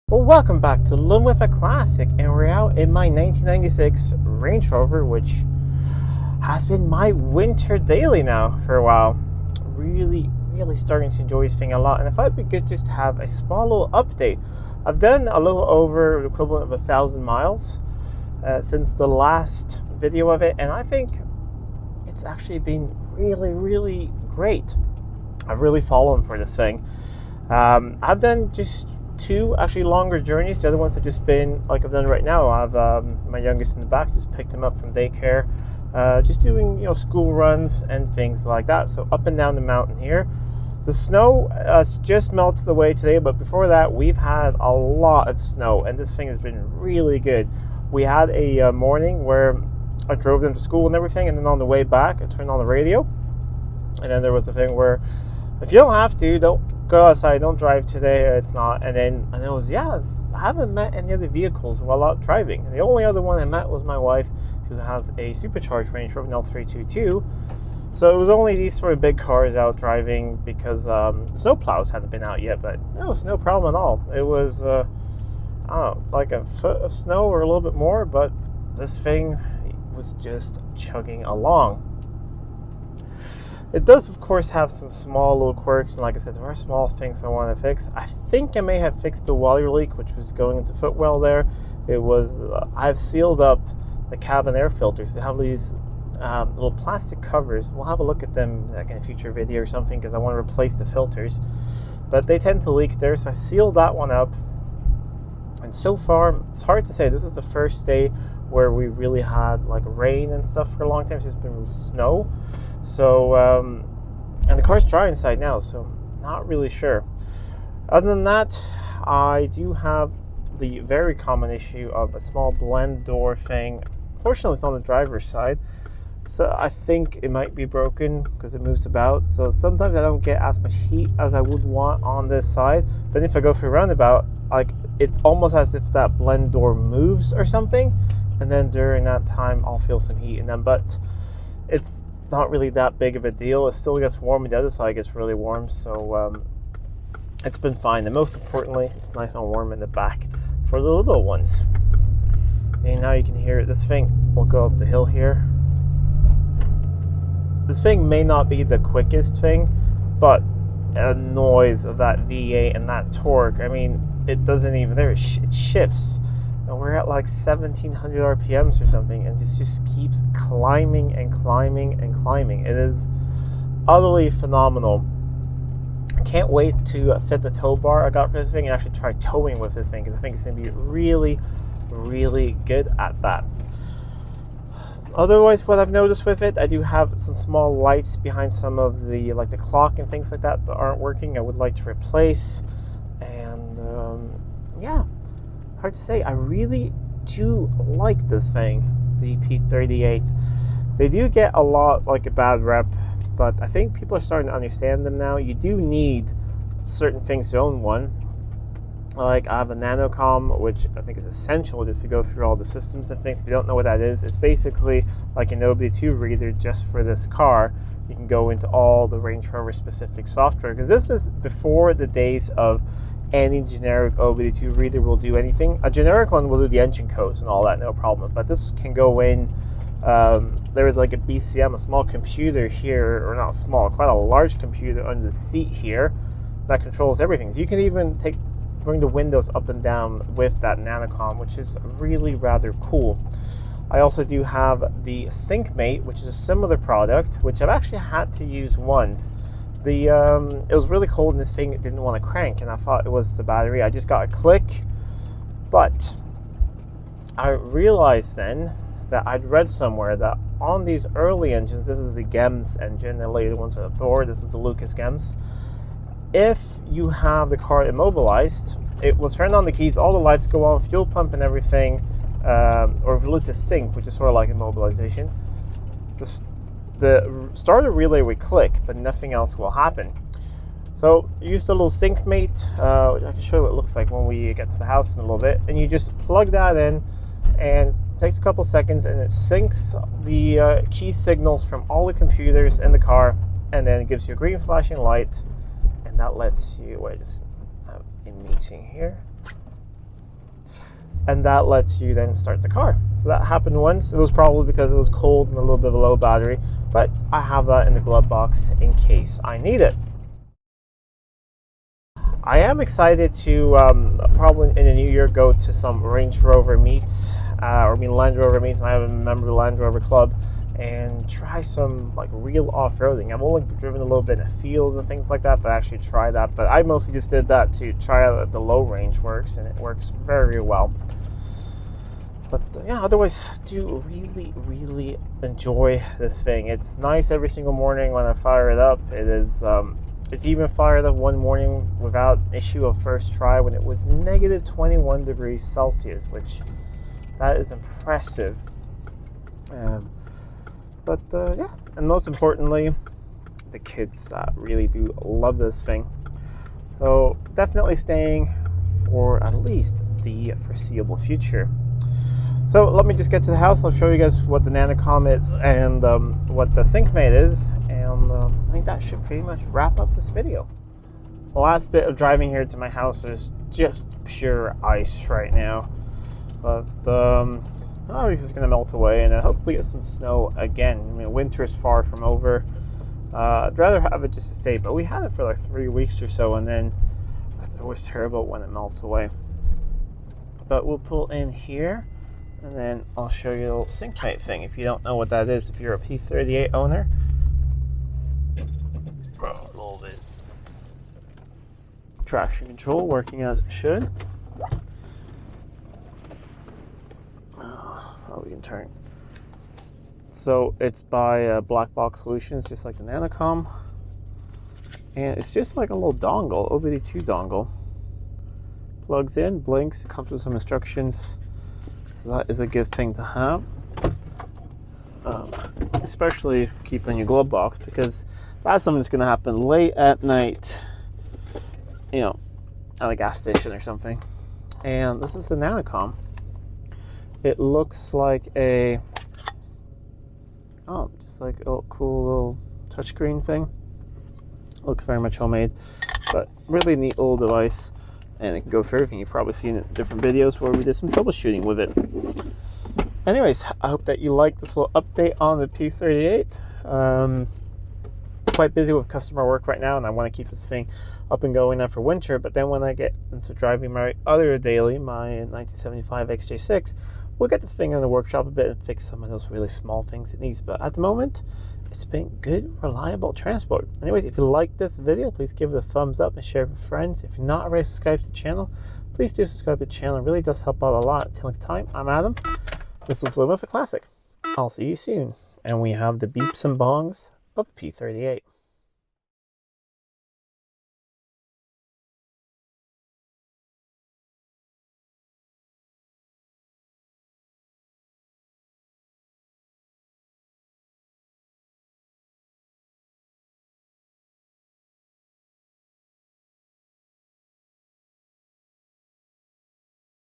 Well, welcome back to Living with a Classic, and we're out in my 1996 Range Rover, which has been my winter daily now for a while. Really starting to enjoy this thing a lot, and I thought it'd be good just to have a small little update. I've done a little over the equivalent of 1,000 miles since the last video of it, and I think it's actually been really great. I've really fallen for this thing. I've done just two actually longer journeys. The other ones have just been like I've done right now. I've my youngest in the back, just picked him up from daycare, just doing school runs and things like that. So up and down the mountain here. The snow just melts away today, but before that we've had a lot of snow, and this thing has been really good. We had a morning where I drove them to school and everything, and then on the way back I turned on the radio, and then there was a thing where if you don't have to, don't go outside, don't drive today, it's not. And then I was, I haven't met any other vehicles while out driving. And the only other one I met was my wife, who has a supercharged Range Rover L322. So it was only these sort of big cars out driving because snow plows hadn't been out yet, but no, no problem at all. It was, I don't know, like a foot of snow or a little bit more, but this thing was just chugging along. It does, of course, have some small little quirks, and like I said, there are small things I want to fix. I think I may have fixed the water leak, which was going into footwell there. It was, I've sealed up the cabin air filters. They have these little plastic covers. We'll have a look at them like in a future video or something, because I want to replace the filters. But they tend to leak there, so I sealed that one up. And so far, it's hard to say. This is the first day where we really had like rain and stuff for a long time. It's just been snow. So, and the car's dry inside now, so not really sure. Other than that, I do have the very common issue of a small blend door thing. Fortunately, it's on the driver's side, so I think it might be broken because it moves about. So sometimes I don't get as much heat as I would want on this side. But if I go through a roundabout, like it's almost as if that blend door moves or something, and then during that time I'll feel some heat in them. But it's not really that big of a deal. It still gets warm, and the other side gets really warm, so it's been fine. And most importantly, it's nice and warm in the back for the little ones. And now you can hear this thing will go up the hill here. This thing may not be the quickest thing, but the noise of that V8 and that torque, I mean, it doesn't even, it shifts. And we're at like 1700 RPMs or something, and it just keeps climbing and climbing and climbing. It is utterly phenomenal. I can't wait to fit the tow bar I got for this thing and actually try towing with this thing, because I think it's going to be really good at that. Otherwise, what I've noticed with it, I do have some small lights behind some of the, like the clock and things like that aren't working. I would like to replace, and yeah. Hard to say. I really do like this thing, the P38. They do get a lot like a bad rep, but I think people are starting to understand them now. You do need certain things to own one. Like I have a nanocom, which I think is essential just to go through all the systems and things. If you don't know what that is, it's basically like an OBD2 reader just for this car. You can go into all the Range Rover specific software, because this is before the days of any generic OBD2 reader will do anything. A generic one will do the engine codes and all that, no problem. But this can go in, there is like a BCM, a small computer here, or not small, quite a large computer under the seat here that controls everything. So you can even bring the windows up and down with that nanocom, which is really rather cool. I also do have the SyncMate, which is a similar product, which I've actually had to use once. It was really cold, and this thing didn't want to crank, and I thought it was the battery. I just got a click, but I realized then that I'd read somewhere that on these early engines, this is the GEMS engine, the later ones are the Thor, this is the Lucas GEMS. If you have the car immobilized, it will turn on the keys, all the lights go on, fuel pump and everything, or if it loses sync, which is sort of like immobilization. The starter relay will click, but nothing else will happen. So use the little SyncMate, I can show you what it looks like when we get to the house in a little bit, and you just plug that in, and it takes a couple seconds, and it syncs the key signals from all the computers in the car, and then it gives you a green flashing light, and that lets you, wait, just have a meeting here. and that lets you then start the car. So that happened once. It was probably because it was cold and a little bit of a low battery, but I have that in the glove box in case I need it. I am excited to probably in the new year go to some Range Rover meets, Land Rover meets. I have a member of the Land Rover Club, and try some like real off-roading. I've only driven a little bit in the field and things like that, but actually try that. But I mostly just did that to try out that the low range works, and it works very well. But yeah, otherwise, I do really enjoy this thing. It's nice every single morning when I fire it up. It is. It's even fired up one morning without issue of first try when it was negative 21 degrees Celsius, which that is impressive. But yeah, and most importantly, the kids really do love this thing. So definitely staying for at least the foreseeable future. So let me just get to the house. I'll show you guys what the Nanocom is and what the SyncMate is. And I think that should pretty much wrap up this video. The last bit of driving here to my house is just pure ice right now. But it's just going to melt away, and then hopefully get some snow again. I mean, winter is far from over. I'd rather have it just to stay, but we had it for like 3 weeks or so, and then it's always terrible when it melts away. But we'll pull in here, and then I'll show you a little SyncMate thing. If you don't know what that is, if you're a P38 owner, a little bit. Traction control working as it should. We can turn. So it's by Black Box Solutions, just like the Nanocom, and it's just like a little dongle, OBD2 dongle. Plugs in, blinks, it comes with some instructions, so that is a good thing to have, especially keep in your glove box, because that's something that's going to happen late at night, you know, at a gas station or something. And this is the Nanocom. It looks like just like a cool little touchscreen thing. Looks very much homemade, but really neat little device, and it can go for everything. You've probably seen it in different videos where we did some troubleshooting with it. Anyways, I hope that you liked this little update on the P38. Quite busy with customer work right now, and I want to keep this thing up and going now for winter. But then when I get into driving my other daily, my 1975 XJ6, we'll get this thing in the workshop a bit and fix some of those really small things it needs. But at the moment, it's been good, reliable transport. Anyways, if you like this video, please give it a thumbs up and share it with friends. If you're not already subscribed to the channel, please do subscribe to the channel. It really does help out a lot. Until next time, I'm Adam. This was Living with a Classic. I'll see you soon. And we have the beeps and bongs of P38.